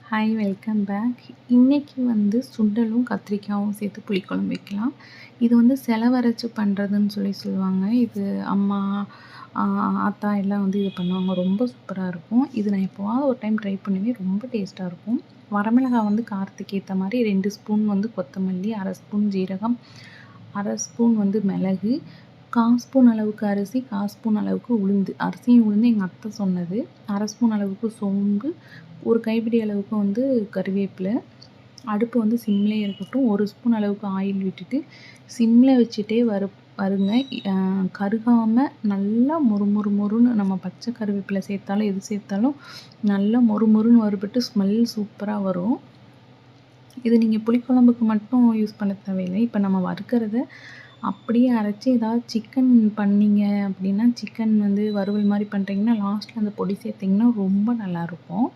Hi, welcome back. இன்னைக்கு சுண்டலும் கத்திரிக்காயும் சேர்த்து புளிக்குழம்பு வைக்கலாம். இது செலவரைச்சு பண்ணுறதுன்னு சொல்லுவாங்க. இது அம்மா, ஆத்தா எல்லாம் இது பண்ணுவாங்க. ரொம்ப சூப்பராக இருக்கும். இது நான் எப்போவாவது ஒரு டைம் ட்ரை பண்ணுவேன். ரொம்ப டேஸ்ட்டாக இருக்கும். வரமிளகாய் காரத்துக்கு ஏற்ற மாதிரி 2 ஸ்பூன் கொத்தமல்லி, 1/2 ஸ்பூன் ஜீரகம், 1/2 ஸ்பூன் மிளகு, 1/4 ஸ்பூன் அளவுக்கு அரிசி, 1/4 ஸ்பூன் அளவுக்கு உளுந்து. அரிசியும் உளுந்து எங்கள் அத்தை சொன்னது. 1/2 ஸ்பூன் அளவுக்கு சோம்பு, ஒரு கைப்பிடி அளவுக்கு கறிவேப்பிலை. அடுப்பு சிம்லேயே இருக்கட்டும். 1 ஸ்பூன் அளவுக்கு ஆயில் விட்டுட்டு சிம்மில் வச்சுட்டே வருங்க. கருகாமல் நல்லா மொறுன்னு நம்ம பச்சை கறிவேப்பிலை சேர்த்தாலும் எது சேர்த்தாலும் நல்லா மொறுன்னு வறுபட்டு ஸ்மெல் சூப்பராக வரும். இது நீங்கள் புளிக்குழம்புக்கு மட்டும் யூஸ் பண்ண தேவையில்லை. இப்போ நம்ம வறுக்கிறத அப்படியே அரைச்சி ஏதாவது சிக்கன் பண்ணிங்க அப்படின்னா, சிக்கன் வறுவல் மாதிரி பண்ணுறீங்கன்னா லாஸ்ட்டில் அந்த பொடி சேர்த்திங்கன்னா ரொம்ப நல்லாயிருக்கும்.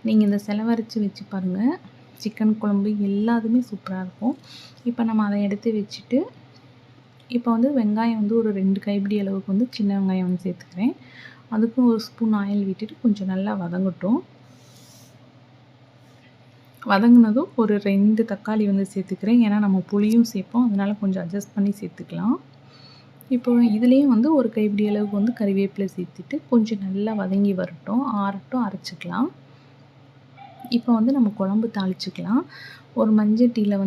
நீங்கள் இந்த செலவரைச்சி வச்சு பாருங்கள். சிக்கன் குழம்பு எல்லாத்துமே சூப்பராக இருக்கும். இப்போ நம்ம அதை எடுத்து வச்சுட்டு, இப்போ வெங்காயம் ஒரு 2 கைப்பிடி அளவுக்கு சின்ன வெங்காயம் சேர்த்துக்கிறேன். அதுக்கும் 1 ஸ்பூன் ஆயில் விட்டுட்டு கொஞ்சம் நல்லா வதங்கட்டும். வதங்கினதும் ஒரு 2 தக்காளி சேர்த்துக்கிறேன். ஏன்னா நம்ம புளியும் சேர்ப்போம், அதனால் கொஞ்சம் அட்ஜஸ்ட் பண்ணி சேர்த்துக்கலாம். இப்போ இதுலேயும் ஒரு கைப்பிடி அளவுக்கு கறிவேப்பிலை சேர்த்துட்டு கொஞ்சம் நல்லா வதங்கி வரட்டும், ஆறட்டும், அரைச்சிக்கலாம். இப்போ நம்ம குழம்பு தாளிச்சிக்கலாம். ஒரு மஞ்சட்டியில்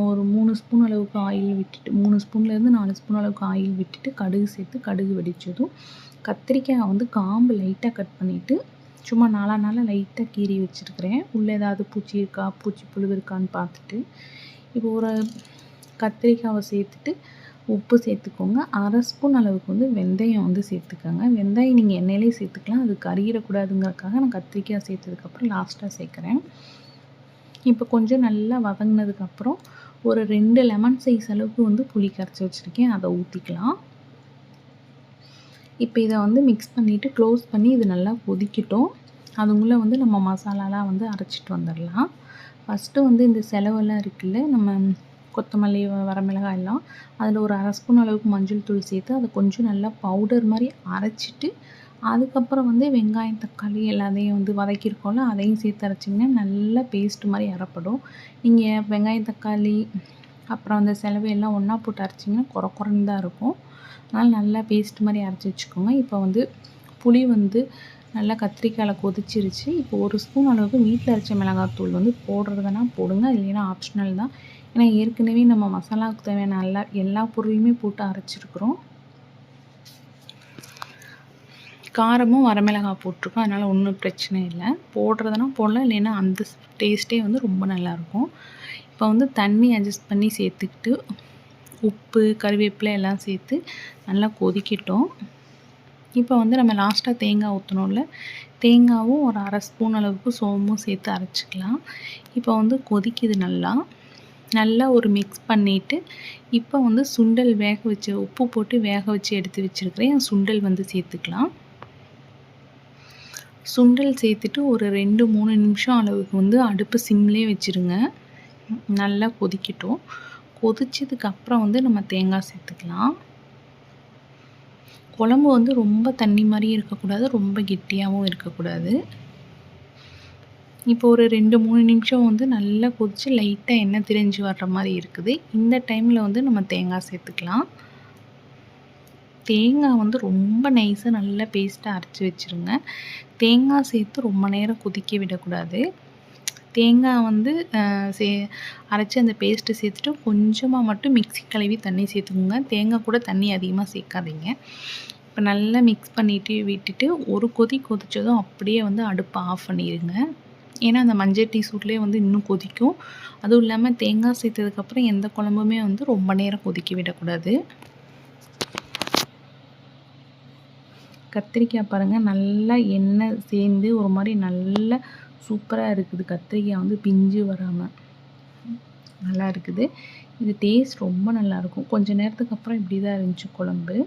ஒரு 3 ஸ்பூன் அளவுக்கு ஆயில் விட்டுட்டு 3 ஸ்பூன்லேருந்து 4 ஸ்பூன் அளவுக்கு ஆயில் விட்டுட்டு கடுகு சேர்த்து கடுகு வெடித்ததும் கத்திரிக்காய் காம்பு லைட்டாக கட் பண்ணிவிட்டு சும்மா நாளாக லைட்டாக கீறி வச்சுருக்கிறேன். உள்ளே ஏதாவது பூச்சி இருக்கா, பூச்சி புழு இருக்கான்னு பார்த்துட்டு இப்போ ஒரு கத்திரிக்காவை சேர்த்துட்டு உப்பு சேர்த்துக்கோங்க. 1/2 ஸ்பூன் அளவுக்கு வெந்தயம் சேர்த்துக்கோங்க. வெந்தயம் நீங்கள் எண்ணெயிலே சேர்த்துக்கலாம். அது கறியிடக்கூடாதுங்கிறதுக்காக நான் கத்திரிக்காய் சேர்த்ததுக்கப்புறம் லாஸ்ட்டாக சேர்க்குறேன். இப்போ கொஞ்சம் நல்லா வதங்கினதுக்கப்புறம் ஒரு 2 லெமன் சைஸ் அளவுக்கு புளி கரைச்சி வச்சுருக்கேன், அதை ஊற்றிக்கலாம். இப்போ இதை மிக்ஸ் பண்ணிவிட்டு க்ளோஸ் பண்ணி இது நல்லா கொதிக்கட்டும். அதுக்குள்ளே நம்ம மசாலாலாம் அரைச்சிட்டு வந்துடலாம். ஃபஸ்ட்டு இந்த செலவெல்லாம் இருக்குல்ல, நம்ம கொத்தமல்லி, வரமிளகாய் எல்லாம் அதில் ஒரு 1/2 ஸ்பூன் அளவுக்கு மஞ்சள் தூள் சேர்த்து அதை கொஞ்சம் நல்லா பவுடர் மாதிரி அரைச்சிட்டு, அதுக்கப்புறம் வெங்காயம், தக்காளி எல்லாத்தையும் வதக்கியிருக்கோம்ல, அதையும் சேர்த்து அரைச்சிங்கன்னா நல்லா பேஸ்ட் மாதிரி அரைப்படும். நீங்கள் வெங்காயம், தக்காளி அப்புறம் அந்த செலவு எல்லாம் ஒன்றா போட்டு அரைச்சிங்கன்னா குறைன்னு தான் இருக்கும். அதனால் நல்லா பேஸ்ட் மாதிரி அரைச்சி வச்சுக்கோங்க. இப்போ புளி நல்லா கத்திரிக்காயில் கொதிச்சிருச்சு. இப்போ 1 ஸ்பூன் அளவுக்கு வீட்டில் அரைச்ச மிளகாத்தூள் போடுறதுனா போடுங்க, இல்லைன்னா ஆப்ஷனல் தான். ஏன்னா ஏற்கனவே நம்ம மசாலாவுக்கு தேவையான எல்லா பொருளையுமே போட்டு அரைச்சிருக்கிறோம். காரமும் வரமிளகாய் போட்டிருக்கோம், அதனால் ஒன்றும் பிரச்சனை இல்லை. போடுறதுனா போடலாம், இல்லைன்னா அந்த டேஸ்ட்டே ரொம்ப நல்லாயிருக்கும். இப்போ தண்ணி அட்ஜஸ்ட் பண்ணி சேர்த்துக்கிட்டு உப்பு, கறிவேப்பிலை எல்லாம் சேர்த்து நல்லா கொதிக்கட்டும். இப்போ நம்ம லாஸ்ட்டாக தேங்காய் ஊற்றணும்ல, தேங்காயும் ஒரு 1/2 ஸ்பூன் அளவுக்கு சோம்பும் சேர்த்து அரைச்சிக்கலாம். இப்போ கொதிக்குது நல்லா ஒரு மிக்ஸ் பண்ணிவிட்டு இப்போ சுண்டல் வேக வச்சு உப்பு போட்டு வேக வச்சு எடுத்து வச்சுருக்கிறேன். சுண்டல் சேர்த்துக்கலாம். சுண்டல் சேர்த்துட்டு ஒரு 2-3 நிமிஷம் அளவுக்கு அடுப்பு சிம்லேயே வச்சுருங்க. நல்லா கொதிக்கட்டும். கொதிச்சதுக்கப்புறம் நம்ம தேங்காய் சேர்த்துக்கலாம். குழம்பு ரொம்ப தண்ணி மாதிரியும் இருக்கக்கூடாது, ரொம்ப கெட்டியாகவும் இருக்கக்கூடாது. இப்போ ஒரு 2-3 நிமிஷம் நல்லா கொதித்து லைட்டாக எண்ணெய் திரிஞ்சு வர்ற மாதிரி இருக்குது. இந்த டைமில் நம்ம தேங்காய் சேர்த்துக்கலாம். தேங்காய் ரொம்ப நைஸாக நல்லா பேஸ்ட்டாக அரைச்சி வச்சுருங்க. தேங்காய் சேர்த்து ரொம்ப நேரம் கொதிக்க விடக்கூடாது. தேங்காய் அரைச்சி அந்த பேஸ்ட்டு சேர்த்துட்டு கொஞ்சமாக மட்டும் மிக்ஸி கழுவி தண்ணி சேர்த்துக்கோங்க. தேங்காய் கூட தண்ணி அதிகமாக சேர்க்காதீங்க. இப்போ நல்லா மிக்ஸ் பண்ணிவிட்டு விட்டுட்டு ஒரு கொதி கொதித்ததும் அப்படியே அடுப்பை ஆஃப் பண்ணிடுங்க. ஏன்னா அந்த மஞ்சட்டி சூட்லேயே இன்னும் கொதிக்கும். அதுவும் இல்லாமல் தேங்காய் சேர்த்ததுக்கப்புறம் எந்த குழம்புமே ரொம்ப நேரம் கொதிக்க விடக்கூடாது. கத்திரிக்காய் பாருங்கள், நல்லா எண்ணெய் சேர்ந்து ஒரு மாதிரி நல்லா சூப்பராக இருக்குது. கத்திரிக்காய் பிஞ்சு வராமல் நல்லா இருக்குது. இது டேஸ்ட் ரொம்ப நல்லாயிருக்கும். கொஞ்சம் நேரத்துக்கு அப்புறம் இப்படி தான் இருந்துச்சு குழம்பு.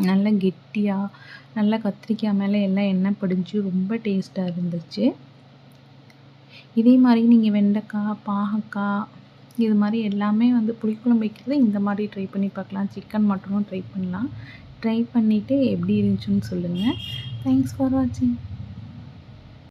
நல்லா கெட்டியாக நல்லா கத்திரிக்காய் மேலே எல்லாம் எண்ணெய் படிஞ்சு ரொம்ப டேஸ்ட்டாக இருந்துச்சு. இதே மாதிரி நீங்கள் வெண்டைக்காய், பாகக்காய் இது மாதிரி எல்லாமே புளிக்குழம்பு வைக்கிறது இந்த மாதிரி ட்ரை பண்ணி பார்க்கலாம். சிக்கன் மட்டனும் ட்ரை பண்ணலாம். ட்ரை பண்ணிவிட்டு எப்படி இருந்துச்சுன்னு சொல்லுங்கள். தேங்க்ஸ் ஃபார் வாட்சிங்.